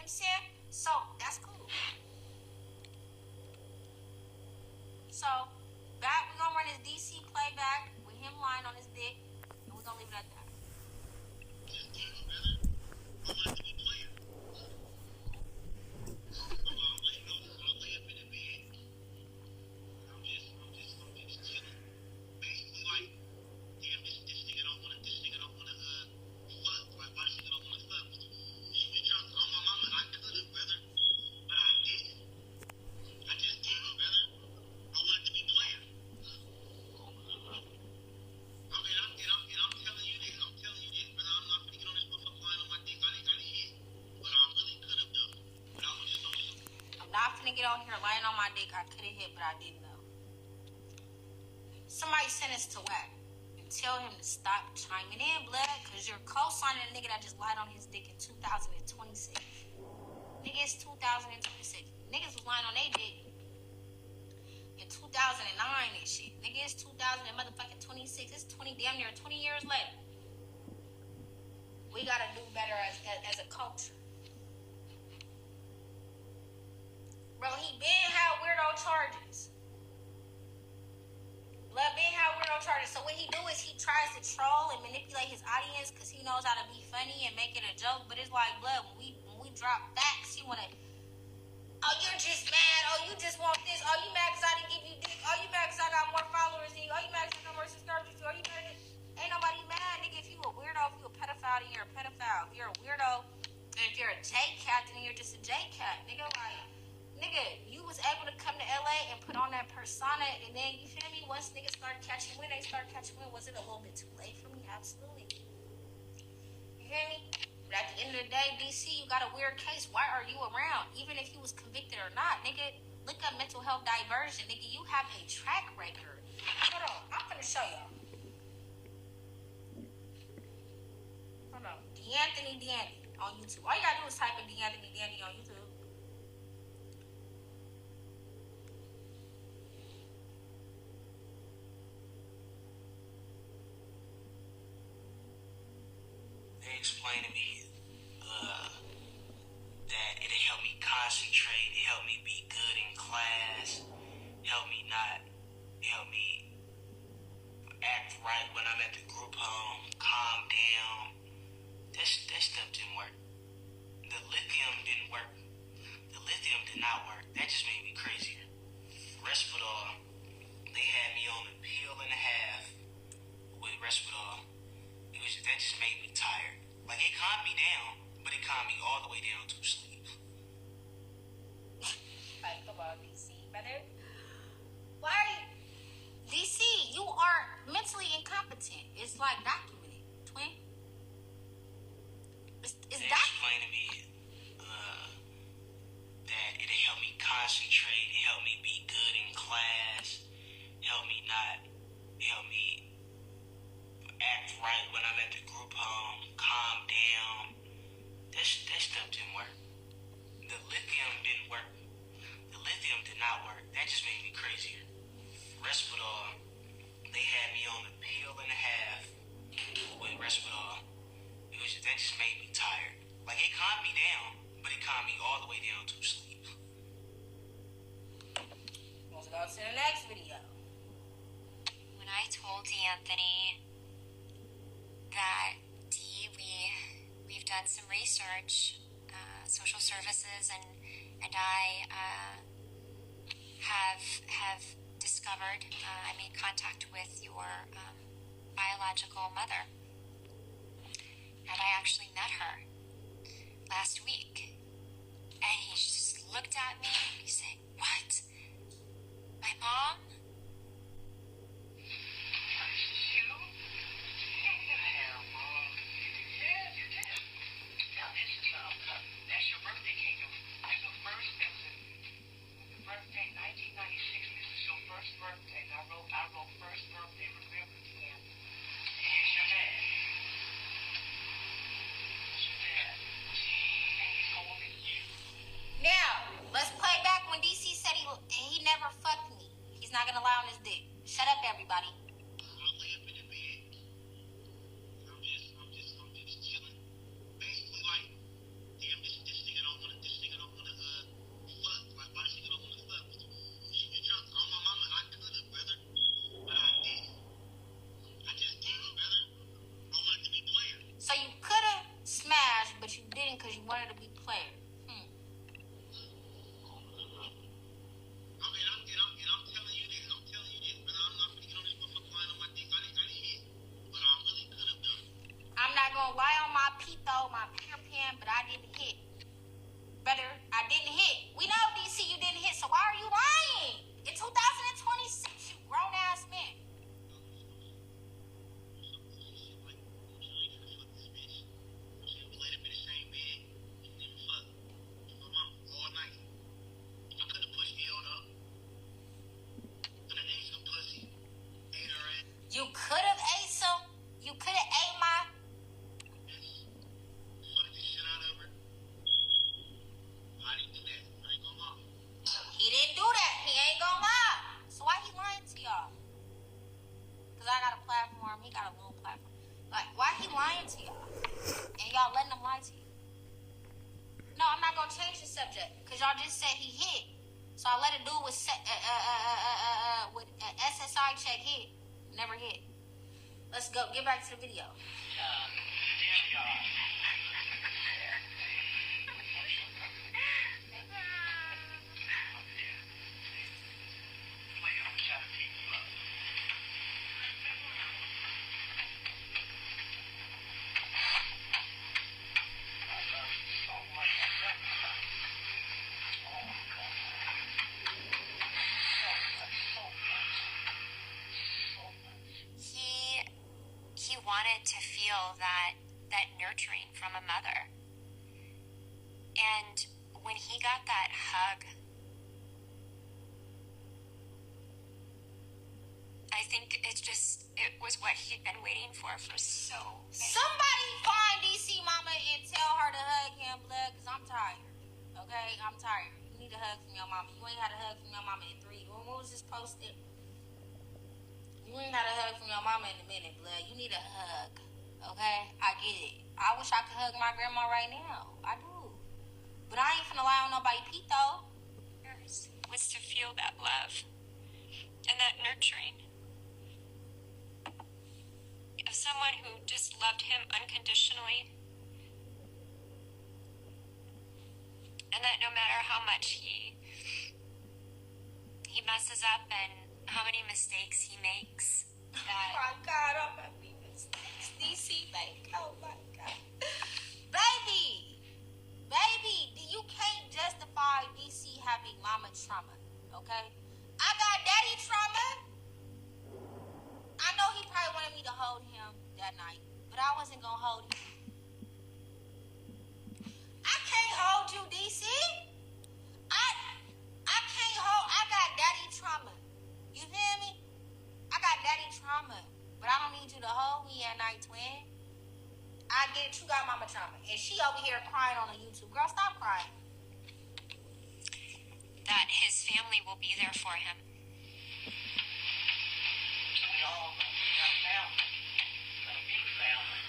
I'm saying? So, that's cool. So, back, we're gonna run his DC playback with him lying on his dick, and we're gonna leave it at that. Get on here lying on my dick. I could have hit, but I didn't know. Somebody sent us to whack and tell him to stop chiming in, blood, because you're co-signing a nigga that just lied on his dick in 2026. Nigga, it's 2026. Niggas was lying on their dick in 2009 and shit. Nigga, it's 2026. It's 20, damn near 20 years later. We gotta do better as a culture. Bro, he been had weirdo charges. Blood been had weirdo charges. So what he do is he tries to troll and manipulate his audience because he knows how to be funny and make it a joke. But it's like, blood, when we drop facts, he wanna, oh, you're just mad. Oh, you just want this. Oh, you mad because I didn't give you dick. Oh, you mad because I got more followers than you. Oh, you mad because I got more subscribers than you. Oh, you mad? Ain't nobody mad, nigga. If you a weirdo, if you a pedophile, then you're a pedophile. If you're a weirdo, and if you're a J-cat, then you're just a J-cat, nigga. Like, nigga, you was able to come to LA and put on that persona, and then, you feel me, once niggas start catching wind, was it a little bit too late for me? Absolutely. You hear me? But at the end of the day, DC, you got a weird case. Why are you around? Even if you was convicted or not, nigga, look up mental health diversion. Nigga, you have a track record. Hold on, I'm gonna show y'all. Hold on. D'Anthony Dandy on YouTube. All you gotta do is type in D'Anthony Dandy on YouTube. Explain to me that it'll help me concentrate, it help me be good in class, help me act right when I'm at the group home, calm down. That stuff didn't work. The lithium didn't work. The lithium did not work. That just made me crazier. Respidol, they had me on a pill and a half with Respidol. That just made me tired. Like, it calmed me down, but it calmed me all the way down to sleep. Like, come on, DC, brother. Why are you... DC, you are mentally incompetent. It's like documented, twin. It's explain to me that it'll help me concentrate, help me be good in class, help me act right when I'm at the group home, calm down. That stuff didn't work. The lithium didn't work. The lithium did not work. That just made me crazier. Respidol, they had me on a pill and a half with Respidol. That just made me tired. Like, it calmed me down, but it calmed me all the way down to sleep. Let's go to the next video. When I told D'Anthony that we've done some research, social services, and I have discovered, I made contact with your biological mother, and I actually met her last week, and he just looked at me and he said, "What? My mom?" Now, let's play back when DC said he never fucked me. He's not gonna lie on his dick. Shut up, everybody. I'm just chilling. Basically, like, damn, this nigga don't want to you wanted to be player. I'm not gonna lie on my Pito, my Peter Pan, but I didn't hit. Brother, I didn't hit. We know, DC, you didn't hit, so why are you lying? In 2026, you grown ass man. You could have ate some. You could have ate my. He didn't do that. He ain't gonna lie. So why he lying to y'all? Because I got a platform. He got a little platform. Like, why he lying to y'all? And y'all letting him lie to you? No, I'm not gonna change the subject. Because y'all just said he hit. So I let it do with SSI check hit. Never hit. Let's go. Get back to the video. He wanted to feel that nurturing from a mother. And when he got that hug, I think it was what he'd been waiting for so many. Somebody find DC Mama and tell her to hug him, blood, because I'm tired. Okay? I'm tired. You need a hug from your mama. You ain't had a hug from your mama in 3. When was this posted? You ain't had a hug from your mama in a minute, blood. You need a hug. Okay? I get it. I wish I could hug my grandma right now. I do. But I ain't finna lie on nobody Pito. Was to feel that love and that nurturing of someone who just loved him unconditionally, and that no matter how much he messes up and how many mistakes he makes, that Oh my God, oh my goodness. DC, like, oh my God. Baby, you can't justify DC having mama trauma, okay? I got daddy trauma. I know he probably wanted me to hold him that night, but I wasn't gonna hold him. I can't hold you, DC. I can't hold, I got daddy trauma. You feel me? I got daddy trauma, but I don't need you to hold me at night, twin. I get it, you got mama trauma. And she over here crying on the YouTube. Girl, stop crying. that his family will be there for him. We all got family. Got a big family.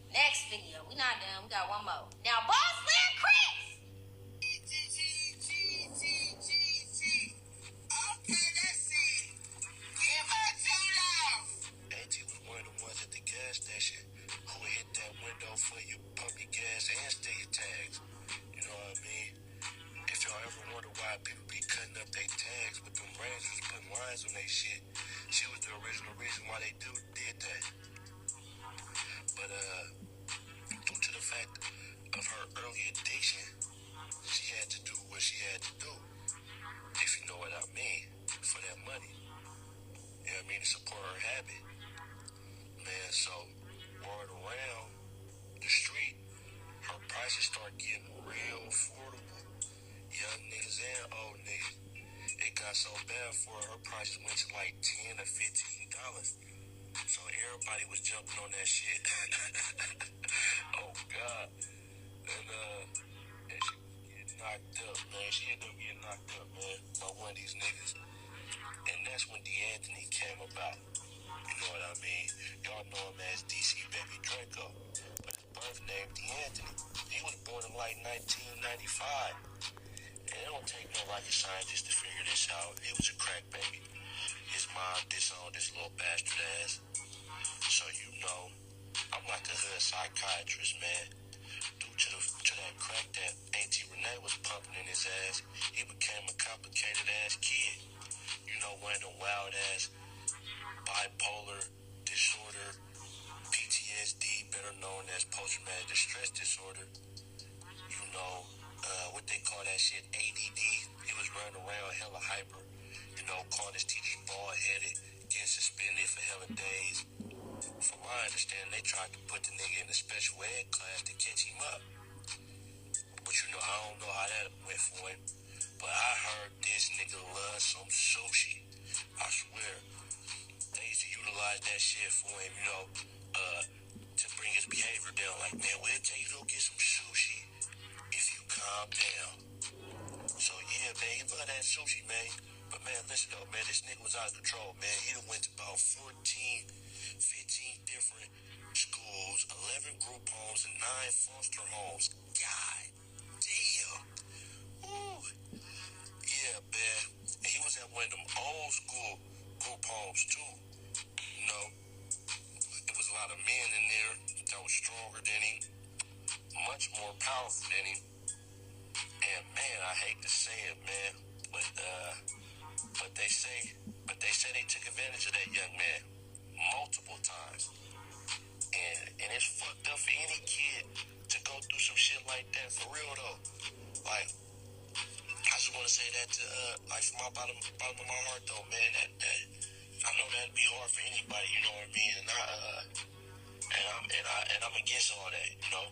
Next video. We not done. We got one more. Now, Boss Man Chris. Okay, that's it. Give her $2. AT was one of the ones at the gas station who would hit that window for you, pump your gas and stay your tags. You know what I mean? If y'all ever wonder why people be cutting up their tags with them razors, putting lines on their shit, she was the original reason why they did that. But due to the fact of her early addiction, she had to do what she had to do, if you know what I mean, for that money. You know what I mean? To support her habit. Man, so word around the street, her prices start getting real affordable. Young niggas and old niggas. It got so bad for her prices went to like $10 or $15. So everybody was jumping on that shit. Oh God. And she was getting knocked up, man. She ended up getting knocked up, man, by one of these niggas. And that's when DCdraco came about. You know what I mean? Y'all know him as DCdraco. But his birth name DCdraco. He was born in like 1995. And it don't take no rocket scientist to figure this out. He was a crack baby. His mom disowned this little bastard ass. So you know, I'm like a hood psychiatrist, man. Due to that crack that Auntie Renee was pumping in his ass, he became a complicated ass kid. You know, one of the wild ass bipolar disorder, PTSD, better known as post-traumatic stress disorder. You know, what they call that shit, ADD. He was running around hella hyper, you know, calling his teachers bald-headed, getting suspended for hella days. From my understanding, they tried to put the nigga in a special ed class to catch him up. But you know, I don't know how that went for him. But I heard this nigga loves some sushi. I swear. They used to utilize that shit for him, you know, to bring his behavior down. Like, man, we'll tell you to go get some sushi if you calm down. So, yeah, man, he love that sushi, man. But, man, listen, though, man, this nigga was out of control, man. He done went to about 14, 15 different schools, 11 group homes, and 9 foster homes. God damn. Woo. Yeah, man. And he was at one of them old school group homes, too. You know, there was a lot of men in there that were stronger than him, much more powerful than him. And man, I hate to say it, man, but they say they took advantage of that young man multiple times. And it's fucked up for any kid to go through some shit like that, for real though. Like, I just want to say that to, like, from my bottom of my heart though, man, that I know that'd be hard for anybody, you know what I mean? And I'm against all that, you know.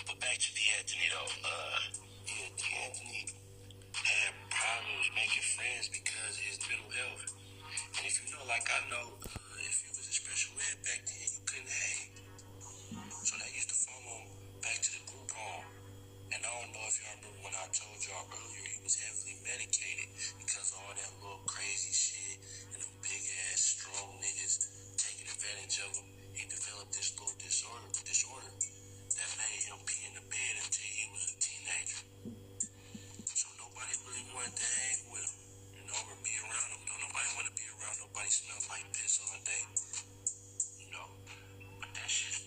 But back to D'Anthony though. Yeah, D'Anthony had problems making friends because of his mental health. And if you know, like I know, if you was a special ed back then, you couldn't hang. So that used to follow him back to the group home. And I don't know if y'all remember when I told y'all earlier, he was heavily medicated because of all that little crazy shit and them big ass strong niggas taking advantage of him. He developed this little disorder that made him pee in the bed until he was a teenager. So nobody really wanted to hang with him, you know, or be around him. Don't nobody want to be around nobody smells like piss all day, you know. But that shit.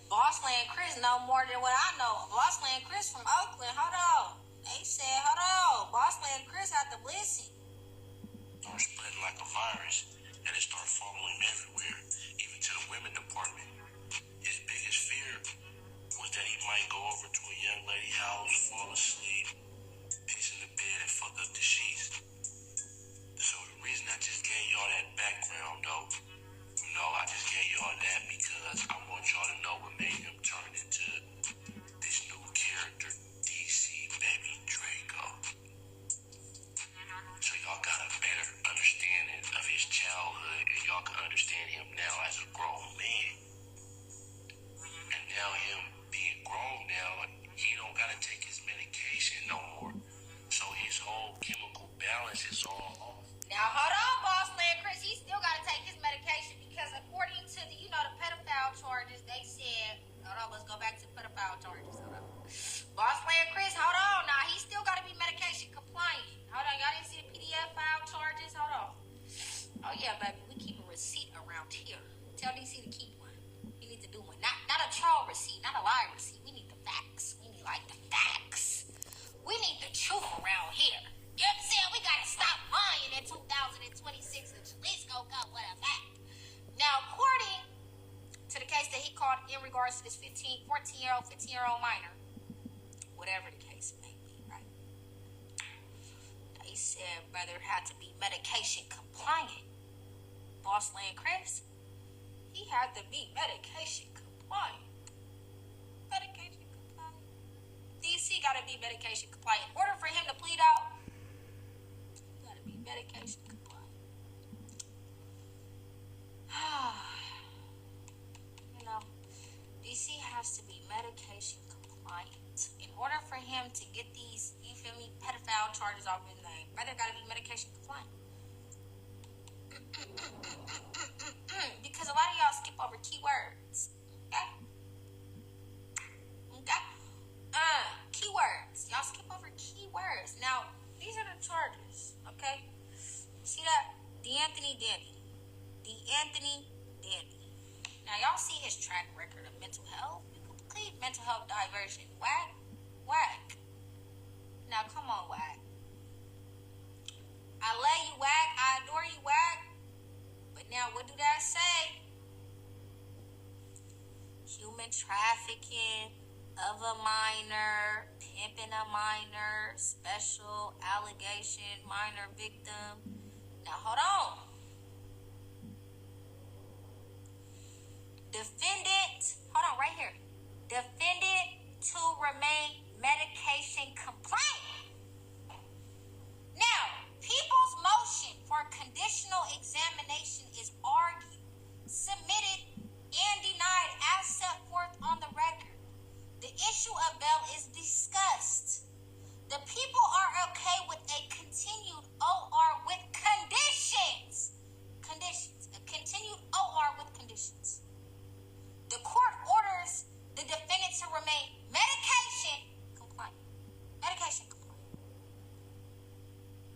Bossland Chris know more than what I know. Bossland Chris from Oakland, hold on. They said, hold on. Bossland Chris had the blessing. Started spreading like a virus, and it started following everywhere, even to the women department. His biggest fear was that he might go over to a young lady's house, fall asleep, piss in the bed, and fuck up the sheets. So the reason I just gave y'all that background, though, you know, I just gave y'all that because I want y'all to know what made him turn into this new character, DCdraco. So y'all got a better understanding of his childhood, and y'all can understand him now as a grown man. And now him being grown now, he don't gotta take his medication no more. So his whole chemical balance is all off. Now, hold on, Bossland Chris. He still got to take his medication because according to the, the pedophile charges, they said, hold on, let's go back to the pedophile charges. Hold on. Bossland Chris, hold on. Now, he still got to be medication compliant. Hold on, y'all didn't see the PDF file charges? Hold on. Oh, yeah, baby, we keep a receipt around here. Tell DC to keep one. He needs to do one. Not a troll receipt, not a lie receipt. We need the facts. We need, like, the facts. We need the truth around here. You know what I'm saying? We gotta stop lying in 2026 and Jaleec go with a fact. Now, according to the case that he called in regards to this 15-year-old minor, whatever the case may be, right? They said brother had to be medication compliant. Bossland Chris, he had to be medication compliant. Medication compliant. DC gotta be medication compliant. In order for him to plead out, be medication compliant. DC has to be medication compliant. In order for him to get these, you feel me, pedophile charges off his name, brother gotta be medication compliant. Because a lot of y'all skip over keywords. Okay? Keywords. Y'all skip over keywords. Now, these are the charges, okay? See that? D'Anthony Anthony Dandy. D'Anthony Dandy. Now, y'all see his track record of mental health. Complete mental health diversion. Whack. Whack. Now, come on, Whack. I love you, Whack. I adore you, Whack. But now, what do that say? Human trafficking of a minor, pimping a minor, special allegation, minor victim. Now, hold on. Defendant, hold on, right here. Defendant to remain medication compliant. Now, people's motion for conditional examination is argued, submitted, and denied as set forth on the record. The issue of bail is discussed. The people are okay with a continued OR with conditions. Conditions. A continued OR with conditions. The court orders the defendant to remain medication compliant. Medication compliant.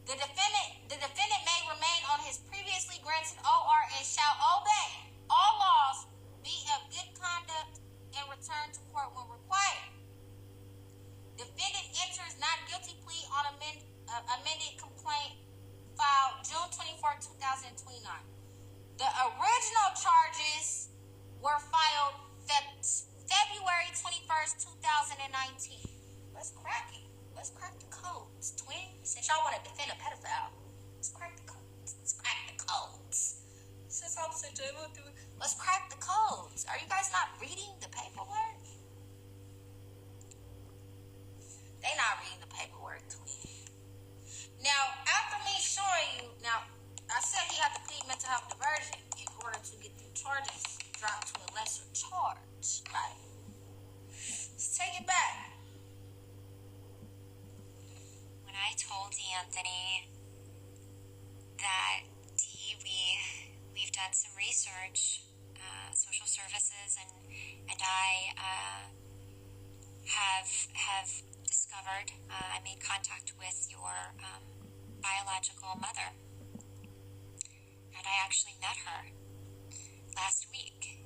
The defendant may remain on his previously granted OR and shall obey all laws, be of good conduct, and return to court when required. Defendant enters not guilty plea on amended complaint filed June 24, 2029. The original charges were filed February 21st, 2019. Let's crack it. Let's crack the codes, twin. Since y'all want to defend a pedophile, let's crack the codes. Let's crack the codes. Since I'm such a little dude, let's crack the codes. Are you guys not reading the paperwork? They not reading the paperwork, twin. Now, after me showing you, now, I said he had to plead mental health diversion in order to get the charges dropped to a lesser charge, right? Let's take it back. When I told Anthony that we've done some research, social services, and I have discovered, I made contact with your biological mother, and I actually met her last week,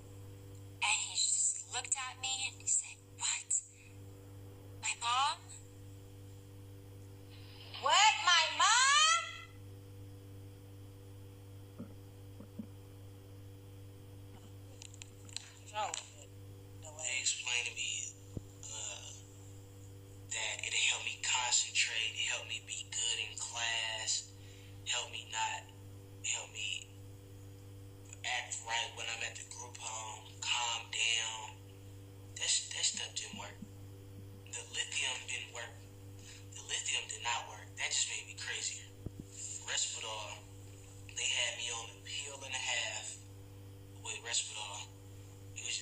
and he just looked at me and he said, "What? My mom?" What, my mom? They explained to me that it helped me concentrate, it helped me be good in class, help me act right when I'm at the group home, calm down. That stuff didn't work. The lithium didn't work. The lithium did not work. That just made me crazier. Respidol, they had me on a pill and a half with Respidol.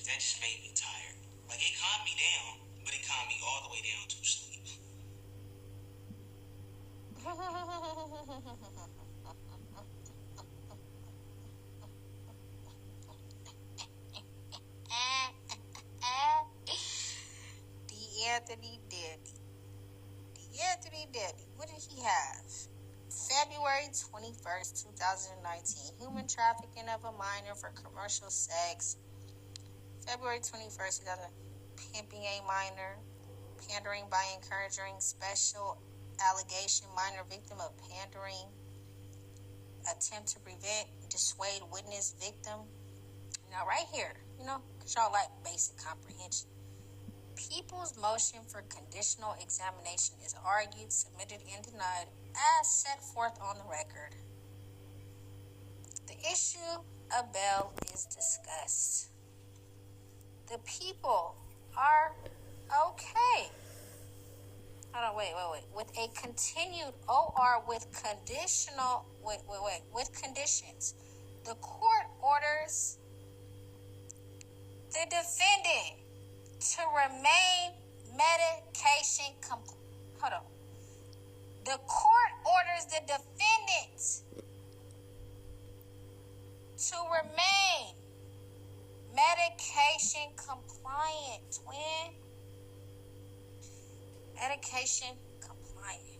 That just made me tired. Like, it calmed me down, but it calmed me all the way down to sleep. D'Anthony Dandy. D'Anthony Dandy. What did he have? February 21st, 2019. Human trafficking of a minor for commercial sex. February 21st, 2000. Pimping a minor. Pandering by encouraging special allegation. Minor victim of pandering. Attempt to prevent, dissuade witness victim. Now, right here, because y'all like basic comprehension. People's motion for conditional examination is argued, submitted, and denied as set forth on the record. The issue of bail is discussed. The people are okay. Hold on, wait. With a continued OR with conditional, with conditions. The court orders the defendant to remain medication hold on. The court orders the defendant to remain medication compliant, twin. Medication compliant.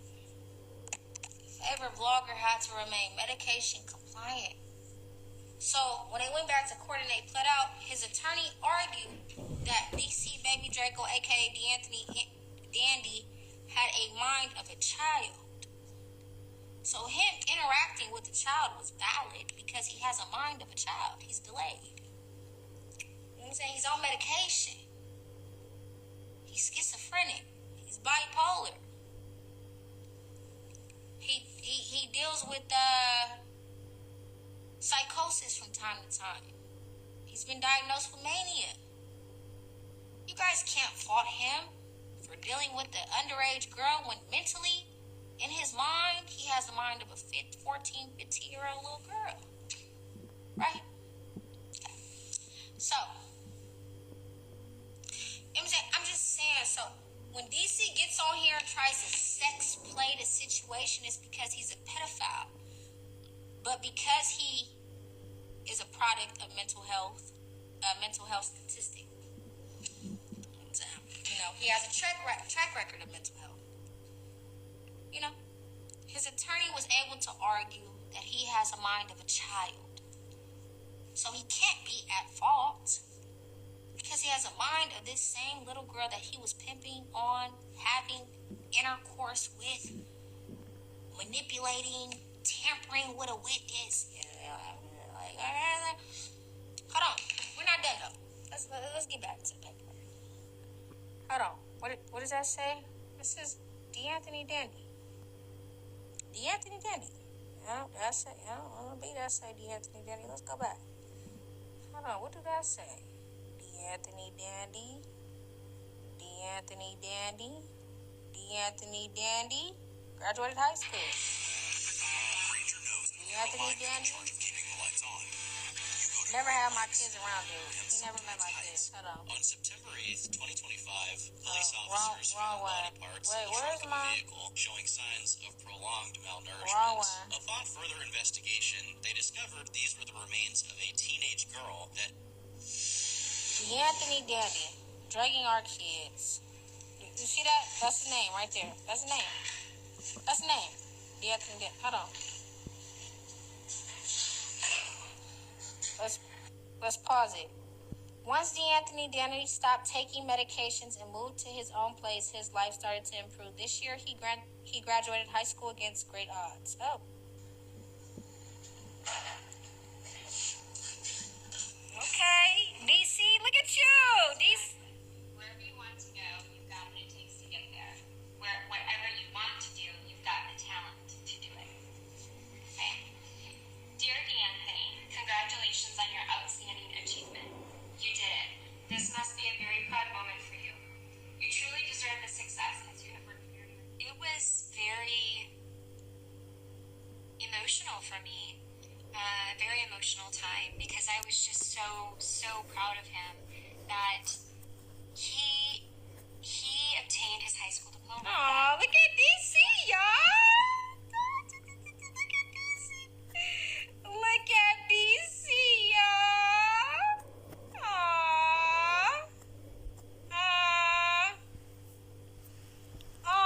Favorite vlogger had to remain medication compliant. So when they went back to court and they pled out, his attorney argued that DC Baby Draco, aka D'Anthony Dandy, had a mind of a child. So him interacting with the child was valid because he has a mind of a child. He's delayed. You know what I'm saying? He's on medication. He's schizophrenic. He's bipolar. He deals with psychosis from time to time. He's been diagnosed with mania. You guys can't fault him for dealing with the underage girl when mentally, in his mind, he has the mind of a 14, 15-year-old little girl. Right? Okay. So, I'm just saying, so when DC gets on here and tries to sex play the situation, it's because he's a pedophile. But because he is a product of mental health statistic. You know, he has a track record of mental health. You know, his attorney was able to argue that he has a mind of a child. So he can't be at fault because he has a mind of this same little girl that he was pimping on, having intercourse with, manipulating, tampering with a witness. Hold on, we're not done though. Let's get back to the paper. Hold on, what does that say? This is D'Anthony Dandy. D'Anthony Dandy. I don't be that say D'Anthony Dandy. Let's go back. Hold on, what did that say? D'Anthony Dandy. D'Anthony Dandy. D'Anthony Dandy. Graduated high school. D'Anthony Dandy. Never had my kids around, dude. He never met my kids. Hold on. On September 8th, 2025, police officers found body parts in the trunk of a vehicle showing signs of prolonged malnourishment. Upon further investigation, they discovered these were the remains of a teenage girl that... D'Anthony Dandy. Drugging our kids. You see that? That's the name right there. That's the name. That's the name. D'Anthony Dandy. Hold on. Let's pause it. Once D'Anthony Dandy stopped taking medications and moved to his own place, his life started to improve. This year, he graduated high school against great odds. Oh. Okay, DC, look at you. DC. Wherever you want to go, you've got what it takes to get there. Whatever you want to do, you've got the talent to do it. Okay? Dear D'Anthony, congratulations on your outstanding achievement. You did it. This must be a very proud moment for you. You truly deserve the success as you have worked very hard. It was very emotional for me. Very emotional time because I was just so proud of him that he obtained his high school diploma. Aw, look at DC, y'all. Look at DC, y'all. Aww. Aww.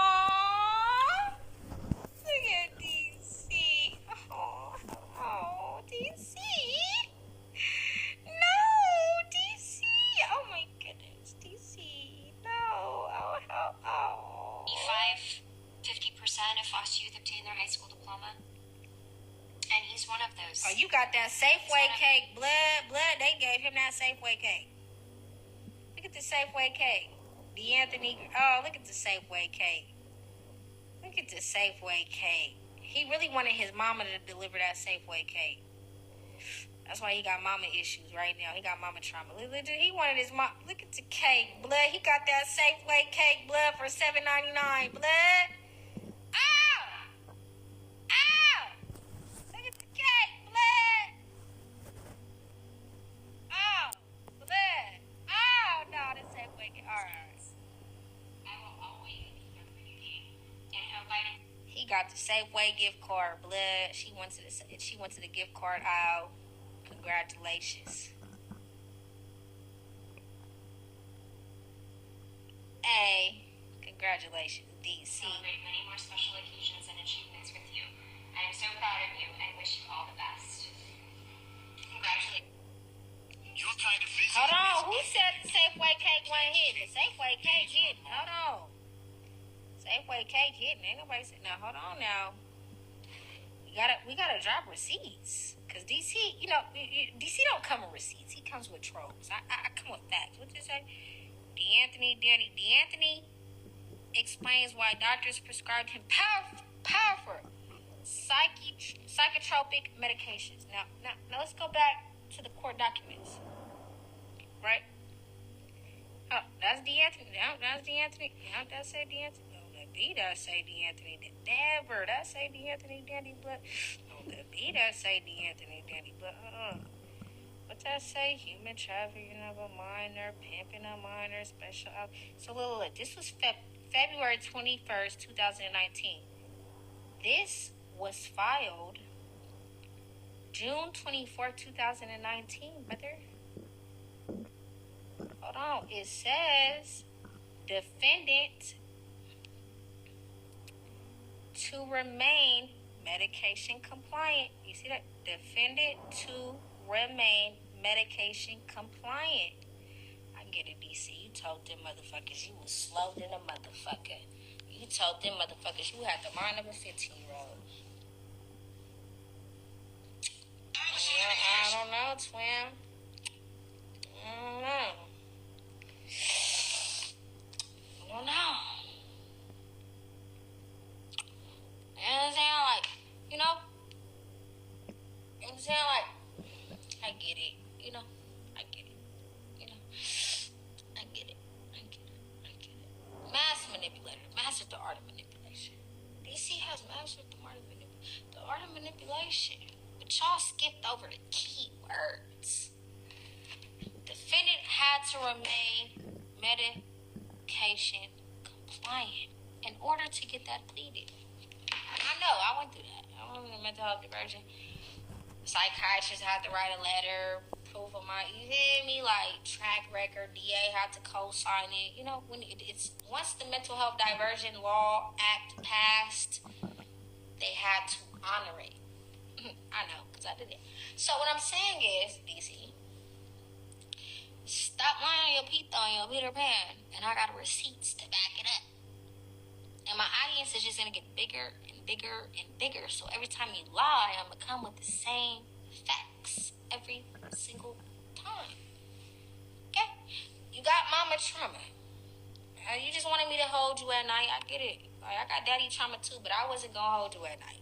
Look at DC. Oh, DC. No, DC. Oh my goodness, DC. No. Oh. 50% of foster youth obtain their high school diploma. And he's one of those. Oh, you got that Safeway cake. Blood. They gave him that Safeway cake. Look at the Safeway cake. D'Anthony. Oh, look at the Safeway cake. Look at the Safeway cake. He really wanted his mama to deliver that Safeway cake. That's why he got mama issues right now. He got mama trauma. He wanted his mom. Look at the cake, blood. He got that Safeway cake, blood, for $7.99, blood. Ow! Ow! Look at the cake, blood. Oh, blood. Oh, no, the Safeway cake. All right. I will always be here for you, Dean. And hope I... He got the Safeway gift card, blood. She went to the gift card aisle. Congratulations. Hey, congratulations, DC. Celebrate many more special occasions and achievements with you. I am so proud of you and wish you all the best. Congratulations. Safeway cake wasn't hitting. Safeway cake hitting. Hold on. Safeway cake hitting. Ain't nobody saying, now, hold on now. We gotta drop receipts. Because DC, DC don't come with receipts. He comes with trolls. I come with facts. What did you say? D'Anthony explains why doctors prescribed him powerful psychotropic medications. Now let's go back to the court documents. Right? Oh, that's D'Anthony. That's D'Anthony. Now that say D'Anthony. No, that B does say D'Anthony. Never. That say D'Anthony Danny Blood. No, that B does say D'Anthony Danny Blood. What that say? Human trafficking of a minor, pimping a minor, special out. So look, this was February 21st, 2019. This was filed June 24th, 2019, brother. Hold on. It says defendant to remain medication compliant. You see that? Defendant to remain medication compliant. I get it, DC. You told them motherfuckers you was slow than a motherfucker. You told them motherfuckers you had the mind of a 15-year-old. I don't know, twin. I don't know. You know what I'm saying? Like, you know what I'm saying? Like, I get it. I get it. Mass manipulator. Mastered the art of manipulation. DC has mastered the art of manipulation. But y'all skipped over the key words. Defendant had to remain medication compliant in order to get that pleaded. I know, I went through that. I went through the mental health diversion. Psychiatrist had to write a letter, proof of my, you hear me? Like, track record, DA had to co-sign it. When it's once the mental health diversion law act passed, they had to honor it. I know, because I did it. So what I'm saying is, DC, stop lying on your pizza on your Peter Pan, and I got receipts to back it up. And my audience is just going to get bigger and bigger and bigger. So every time you lie, I'm going to come with the same facts every single time. Okay? You got mama trauma. You just wanted me to hold you at night. I get it. Like, I got daddy trauma too, but I wasn't going to hold you at night.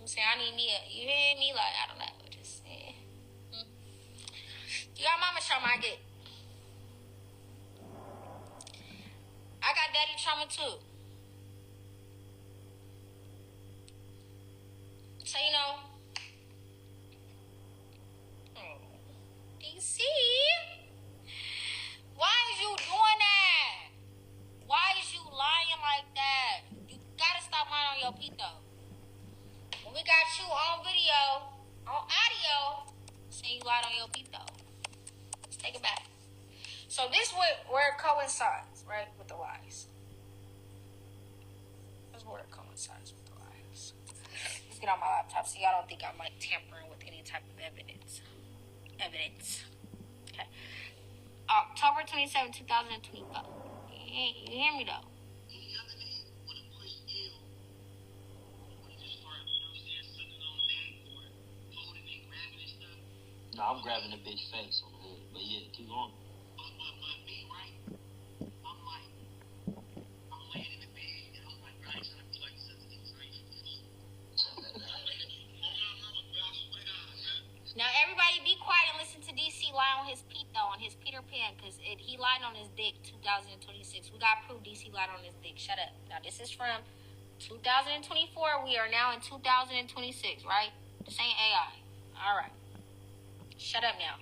I'm saying I need me you hear me? Like, I don't know. Just, You got mama trauma, I get it. I got daddy trauma too. So, DC, why is you doing that? Why is you lying like that? You gotta stop lying on your pito. When we got you on video, on audio, saying you lied on your pito. Let's take it back. So this where it coincides, right, with the lies. This is where it coincides with the lies. Let's get on my laptop so y'all don't think I'm like tampering with any type of evidence. Okay. October 27, 2024. You hear me though? No, I'm grabbing a bitch face on the hood. But yeah, keep going. But me, right? I'm laying in the bed and I'm like, I ain't trying to be like sensitive. I ain't Now everybody be quiet and listen to DC lie on his Peter Pan, because he lied on his dick 2026. We got proof DC lied on his dick. Shut up. Now this is from 2024. We are now in 2026, right? This ain't AI. All right. Shut up now.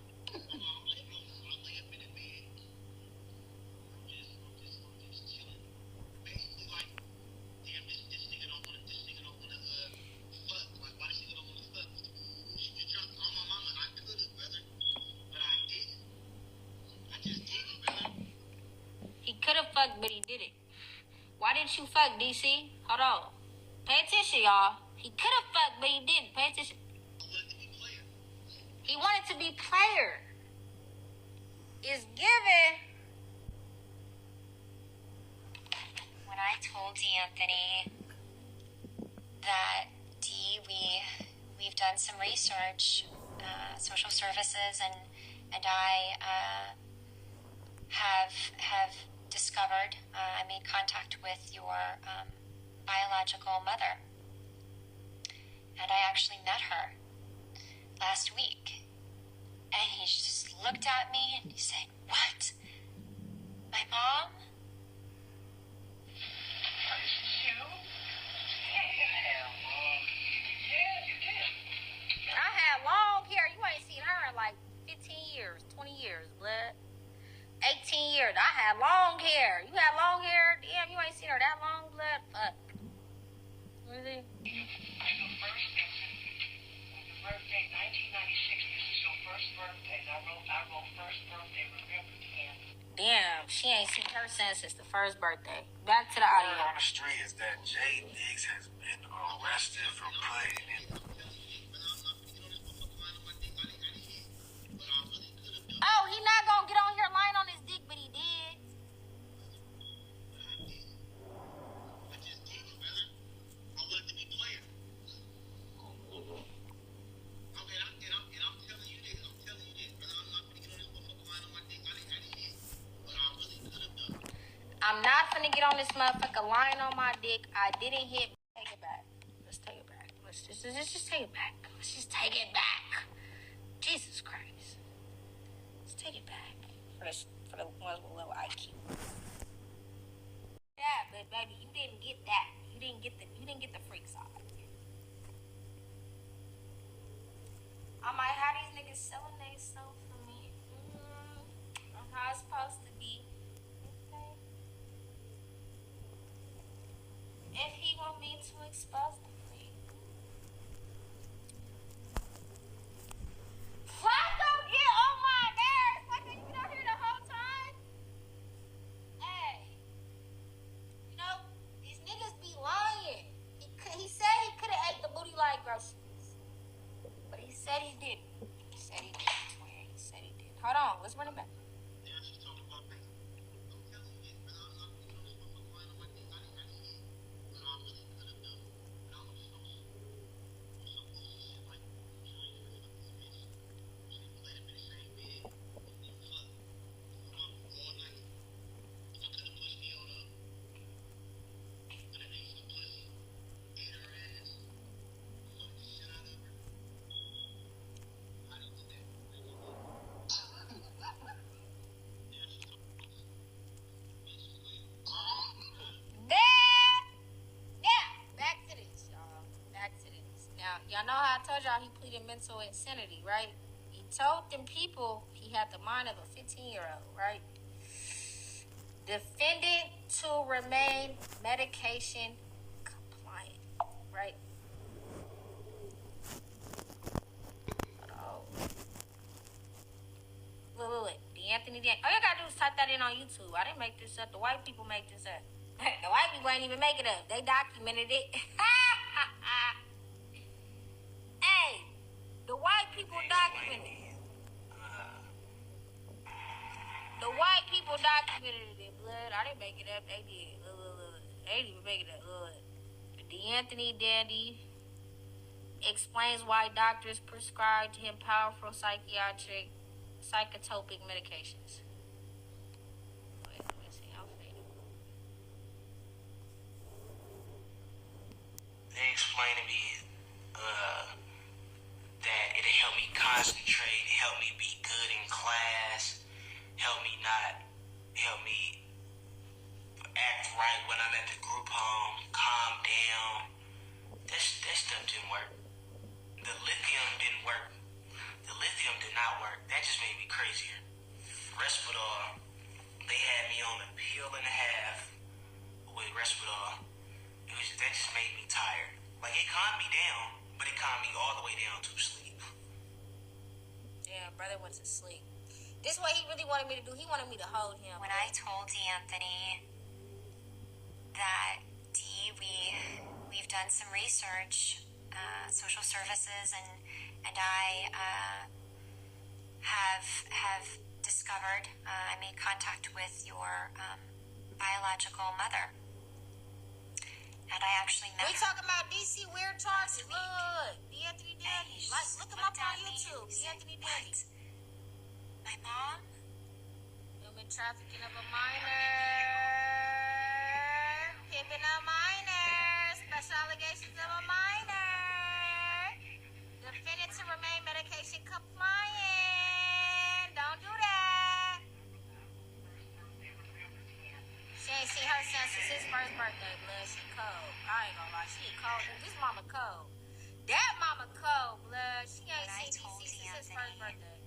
He could have fucked, but he didn't. Why didn't you fuck, DC? Hold on. Pay attention, y'all. He could have fucked, but he didn't. Pay attention. He wanted to be player. It's given. When I told D'Anthony that we've done some research, social services, and I have discovered, I made contact with your biological mother, and I actually met her last week, and he just looked at me and he said, "What? My mom?" I had long hair. You ain't seen her in like 15 years, 20 years, blood. 18 years. I had long hair. You had long hair? Damn, you ain't seen her that long, blood? Fuck. What is it? Your birthday, 1996. This is your first birthday. I wrote first birthday. Remember, Damn, she ain't seen her since the first birthday. Back to the audio. Word on the street is that Jaleec has been arrested for putting in. Oh, he not gonna get on here lying on his dick, but he did. I'm not finna get on this motherfucker lying on my dick. I didn't hit. Take it back. Let's take it back. Let's just take it back. Let's just take it back. Jesus Christ. Let's take it back. For the ones with low IQ. Yeah, but baby, you didn't get that. You didn't get the freak side. I'm like, how these niggas selling they stuff for me? How it's supposed to be. Okay. If he want me to expose the freak. Fuck, don't get on my nerves. Fuck, you been out here the whole time? Hey. You know, these niggas be lying. He said he could have ate the booty like groceries. But he said he didn't. He said he didn't, twin. He said he did. Hold on, let's run it back. Y'all know how I told y'all he pleaded mental insanity, right? He told them people he had the mind of a 15-year-old, right? Defendant to remain medication compliant, right? Look. D'Anthony. All you gotta do is type that in on YouTube. I didn't make this up. The white people make this up. The white people ain't even make it up. They documented it. Hey, the white people documented it. The white people documented it, blood. I didn't make it up. They did. They didn't even make it up. D'Anthony Dandy explains why doctors prescribed him powerful psychotropic medications. Wait, let me see. I'll fade it. They explained to me that it'll help me concentrate, help me be good in class, help me act right when I'm at the group home, calm down. That stuff didn't work. The lithium didn't work. The lithium did not work. That just made me crazier. Respidol, they had me on a pill and a half with Respidol. That just made me tired. Like, it calmed me down, but it calmed me all the way down to sleep. Yeah, brother went to sleep. This is what he really wanted me to do. He wanted me to hold him. When I told D'Anthony that we've done some research, social services, and I have discovered, I made contact with your biological mother. And I actually met We talking about DC Weird Charts. Look, D'Anthony Dandy. Like, look him up on YouTube. D'Anthony Dandy. My mom? Human trafficking of a minor. Pimping a minor. Special allegations of a minor. Defendant to remain medication compliant. Don't do that. She ain't seen her son since his first birthday, blood. She cold. I ain't gonna lie. She cold. This mama cold. That mama cold, blood. She ain't seen DC since his first birthday.